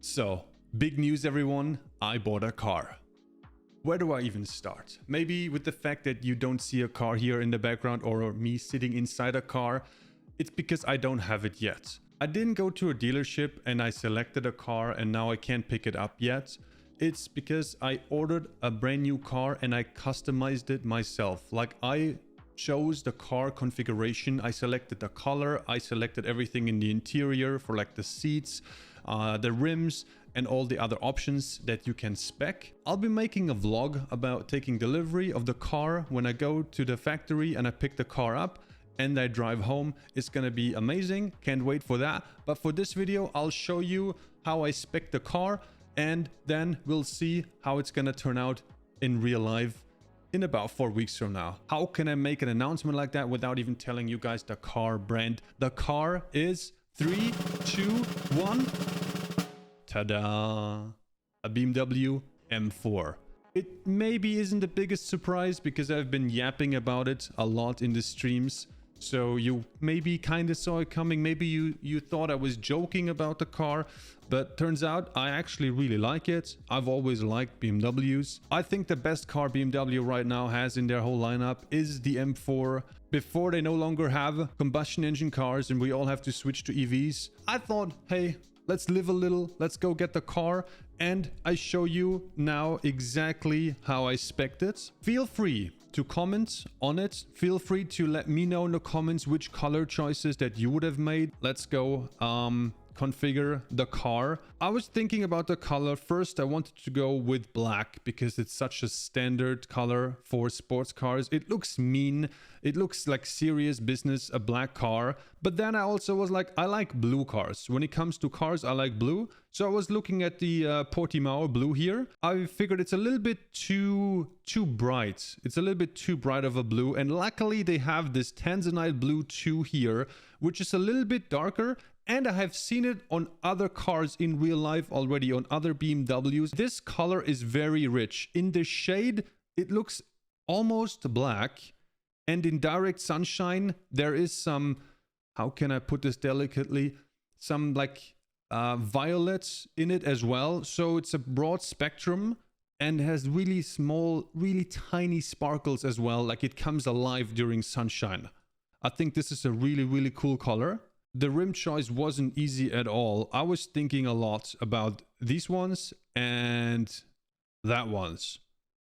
So, big news everyone, I bought a car. Where do I even start? Maybe with the fact that you don't see a car here in the background or me sitting inside a car. It's because I don't have it yet. I didn't go to a dealership and I selected a car and now I can't pick it up yet. It's because I ordered a brand new car and I customized it myself. Like I chose the car configuration, I selected the color, I selected everything in the interior for like the seats, the rims and all the other options that you can spec. I'll be making a vlog about taking delivery of the car when I go to the factory and I pick the car up and I drive home. It's gonna be amazing, can't wait for that. But for this video I'll show you how I spec the car and then we'll see how it's gonna turn out in real life in about 4 weeks from now. How can I make an announcement like that without even telling you guys the car brand? The car is 3, 2, 1. Ta-da! A BMW M4. It maybe isn't the biggest surprise because I've been yapping about it a lot in the streams. So you maybe kind of saw it coming. Maybe you thought I was joking about the car, but turns out I actually really like it. I've always liked BMWs. I think the best car BMW right now has in their whole lineup is the M4. Before they no longer have combustion engine cars and we all have to switch to EVs, I thought, hey, let's live a little, let's go get the car, and I show you now exactly how I spec'd it. Feel free to comment on it. Feel free to let me know in the comments which color choices that you would have made. Let's go configure the car. I was thinking about the color. First, I wanted to go with black because it's such a standard color for sports cars. It looks mean. It looks like serious business, a black car. But then I also was like, I like blue cars. When it comes to cars, I like blue. So I was looking at the Portimao blue here. I figured it's a little bit too bright. It's a little bit too bright of a blue. And luckily they have this Tanzanite blue 2 here, which is a little bit darker. And I have seen it on other cars in real life already, on other BMWs. This color is very rich. In the shade, it looks almost black. And in direct sunshine, there is some, how can I put this delicately? Some like violets in it as well. So it's a broad spectrum and has really small, really tiny sparkles as well. Like it comes alive during sunshine. I think this is a really, really cool color. The rim choice wasn't easy at all. I was thinking a lot about these ones and that ones.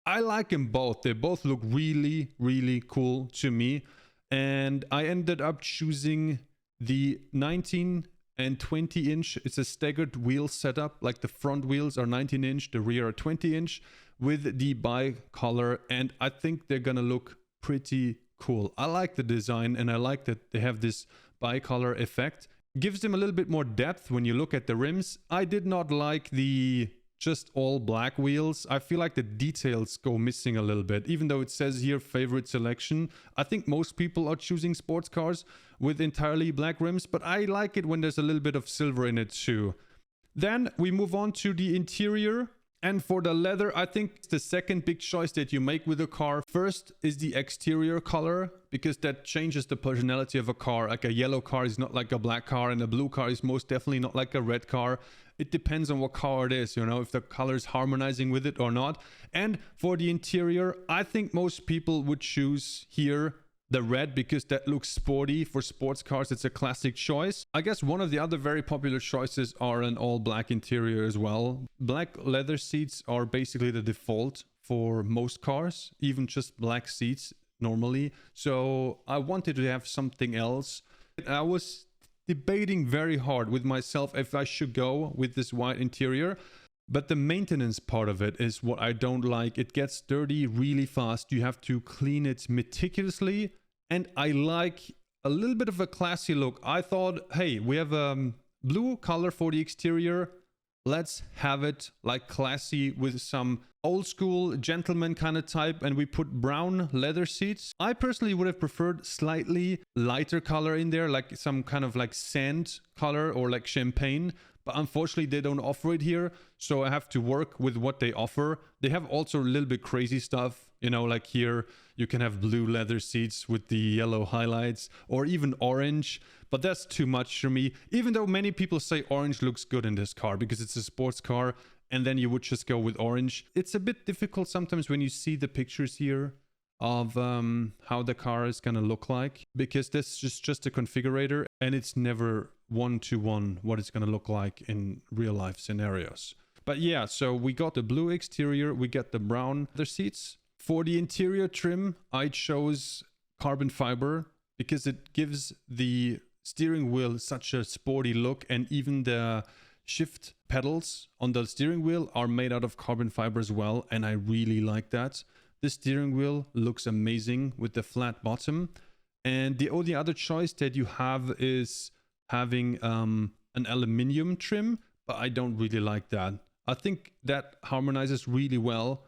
I like them both. They both look really, really cool to me. And I ended up choosing the 19 and 20 inch. It's a staggered wheel setup. Like the front wheels are 19 inch, the rear are 20 inch with the bi-color. And I think they're gonna look pretty cool. I like the design and I like that they have this bi-color effect. Gives them a little bit more depth when you look at the rims. I did not like the just all black wheels. I feel like the details go missing a little bit, even though it says here favorite selection. I think most people are choosing sports cars with entirely black rims, but I like it when there's a little bit of silver in it too. Then we move on to the interior. And for the leather, I think the second big choice that you make with a car first is the exterior color, because that changes the personality of a car. Like a yellow car is not like a black car, and a blue car is most definitely not like a red car. It depends on what car it is, you know, if the color is harmonizing with it or not. And for the interior, I think most people would choose here the red because that looks sporty. For sports cars, it's a classic choice. I guess one of the other very popular choices are an all black interior as well. Black leather seats are basically the default for most cars, even just black seats normally. So I wanted to have something else. I was debating very hard with myself if I should go with this white interior. But the maintenance part of it is what I don't like. It gets dirty really fast. You have to clean it meticulously. And I like a little bit of a classy look. I thought, hey, we have a blue color for the exterior. Let's have it like classy with some old school gentleman kind of type. And we put brown leather seats. I personally would have preferred slightly lighter color in there, like some kind of like sand color or like champagne. But unfortunately, they don't offer it here. So I have to work with what they offer. They have also a little bit crazy stuff You know, like here you can have blue leather seats with the yellow highlights, or even orange, but that's too much for me. Even though many people say orange looks good in this car because it's a sports car, and then you would just go with orange. It's a bit difficult sometimes when you see the pictures here of how the car is gonna look like, because this is just a configurator and it's never one-to-one what it's gonna look like in real life scenarios. But yeah, so we got the blue exterior, we get the brown leather seats. For the interior trim, I chose carbon fiber because it gives the steering wheel such a sporty look, and even the shift pedals on the steering wheel are made out of carbon fiber as well, and I really like that. The steering wheel looks amazing with the flat bottom, and the only other choice that you have is having an aluminium trim, but I don't really like that. I think that harmonizes really well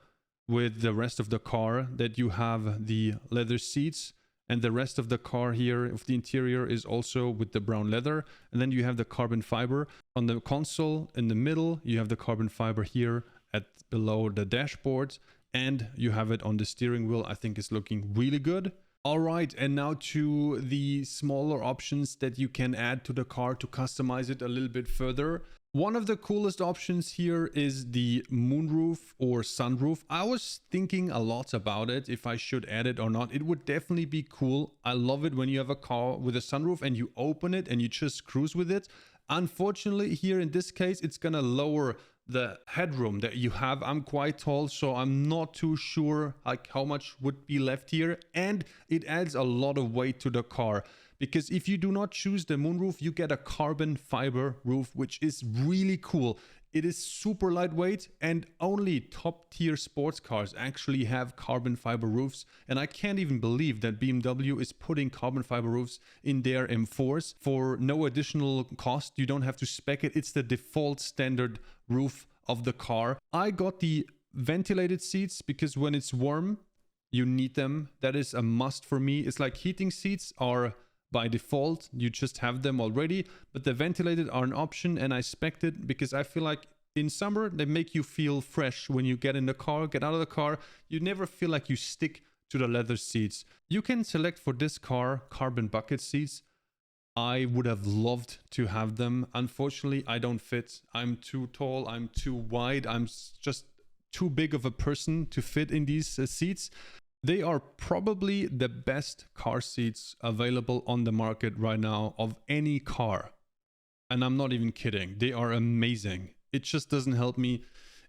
with the rest of the car, that you have the leather seats and the rest of the car here of the interior is also with the brown leather, and then you have the carbon fiber on the console in the middle. You have the carbon fiber here at below the dashboard, and you have it on the steering wheel. I think it's looking really good. All right, and now to the smaller options that you can add to the car to customize it a little bit further. One of the coolest options here is the moonroof or sunroof. I was thinking a lot about it, if I should add it or not. It would definitely be cool. I love it when you have a car with a sunroof and you open it and you just cruise with it. Unfortunately, here in this case, it's gonna lower the headroom that you have. I'm quite tall, so I'm not too sure like how much would be left here, and it adds a lot of weight to the car. Because if you do not choose the moonroof, you get a carbon fiber roof, which is really cool. It is super lightweight, and only top tier sports cars actually have carbon fiber roofs. And I can't even believe that BMW is putting carbon fiber roofs in their M4s for no additional cost. You don't have to spec it. It's the default standard roof of the car. I got the ventilated seats because when it's warm, you need them. That is a must for me. It's like heating seats are by default, you just have them already, but the ventilated are an option, and I spec'd it because I feel like in summer they make you feel fresh when you get in the car, get out of the car. You never feel like you stick to the leather seats. You can select for this car carbon bucket seats. I would have loved to have them. Unfortunately, I don't fit. I'm too tall, I'm too wide, I'm just too big of a person to fit in these seats. They are probably the best car seats available on the market right now of any car. And I'm not even kidding. They are amazing. It just doesn't help me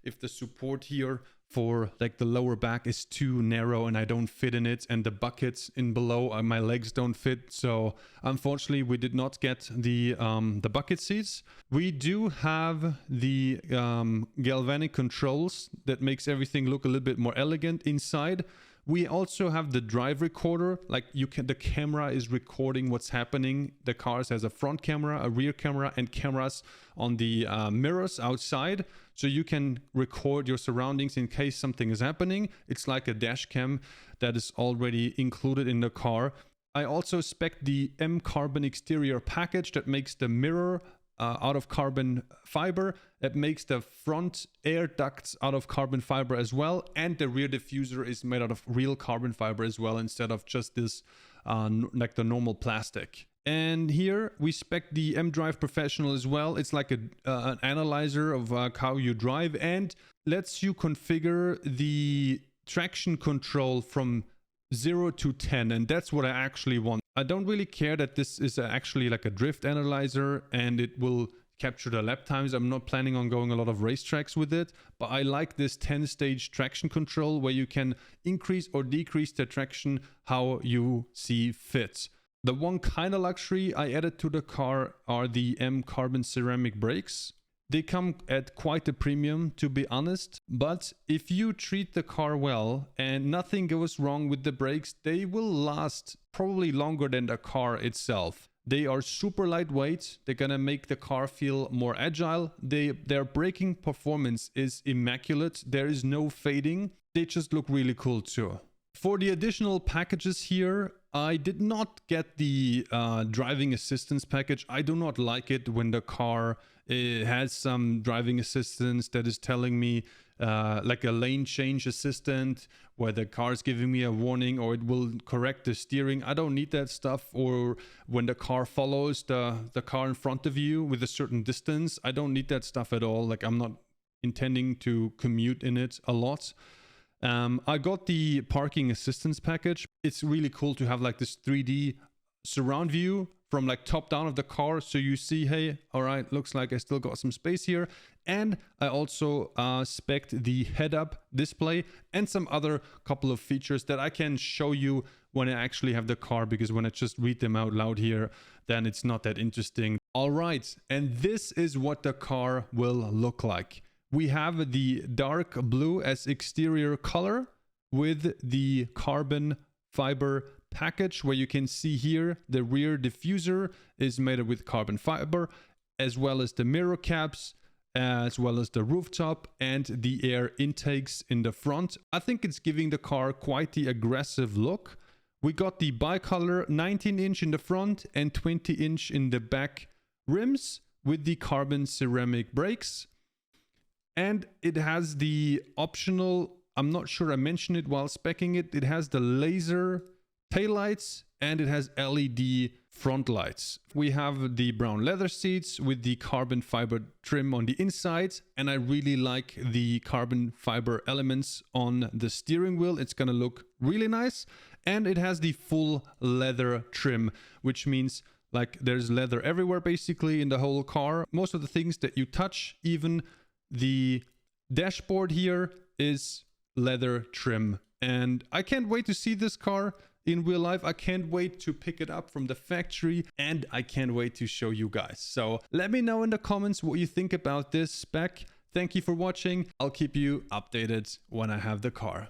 if the support here for like the lower back is too narrow and I don't fit in it, and the buckets in below my legs don't fit. So unfortunately we did not get the bucket seats. We do have the galvanic controls that makes everything look a little bit more elegant inside. We also have the drive recorder, like the camera is recording what's happening. The car has a front camera, a rear camera, and cameras on the mirrors outside. So you can record your surroundings in case something is happening. It's like a dash cam that is already included in the car. I also spec the M Carbon exterior package that makes the mirror out of carbon fiber. That makes the front air ducts out of carbon fiber as well, and the rear diffuser is made out of real carbon fiber as well, instead of just this like the normal plastic. And here we spec the M-Drive Professional as well. It's like an analyzer of how you drive, and lets you configure the traction control from 0 to 10, and that's what I actually want. I don't really care that this is actually like a drift analyzer and it will capture the lap times. I'm not planning on going a lot of racetracks with it, but I like this 10-stage traction control where you can increase or decrease the traction how you see fit. The one kind of luxury I added to the car are the M Carbon ceramic brakes. They come at quite a premium, to be honest, but if you treat the car well and nothing goes wrong with the brakes, they will last probably longer than the car itself. They are super lightweight. They're gonna make the car feel more agile. Their braking performance is immaculate. There is no fading. They just look really cool too. For the additional packages here, I did not get the driving assistance package. I do not like it when the car has some driving assistance that is telling me like a lane change assistant where the car is giving me a warning, or it will correct the steering. I don't need that stuff. Or when the car follows the car in front of you with a certain distance, I don't need that stuff at all. Like, I'm not intending to commute in it a lot. I got the parking assistance package. It's really cool to have like this 3D surround view from like top down of the car, so you see, hey, all right, looks like I still got some space here. And I also spec'd the head-up display and some other couple of features that I can show you when I actually have the car, because when I just read them out loud here, then it's not that interesting. All right, and this is what the car will look like. We have the dark blue as exterior color with the carbon fiber package, where you can see here the rear diffuser is made with carbon fiber, as well as the mirror caps, as well as the rooftop and the air intakes in the front. I think it's giving the car quite the aggressive look. We got the bicolor 19-inch in the front and 20-inch in the back rims with the carbon ceramic brakes. And it has the optional, I'm not sure I mentioned it while speccing it, it has the laser taillights and it has LED front lights. We have the brown leather seats with the carbon fiber trim on the inside, and I really like the carbon fiber elements on the steering wheel. It's gonna look really nice. And it has the full leather trim, which means like there's leather everywhere basically in the whole car. Most of the things that you touch, even the dashboard here, is leather trim. And I can't wait to see this car in real life. I can't wait to pick it up from the factory, and I can't wait to show you guys. So let me know in the comments what you think about this spec. Thank you for watching. I'll keep you updated when I have the car.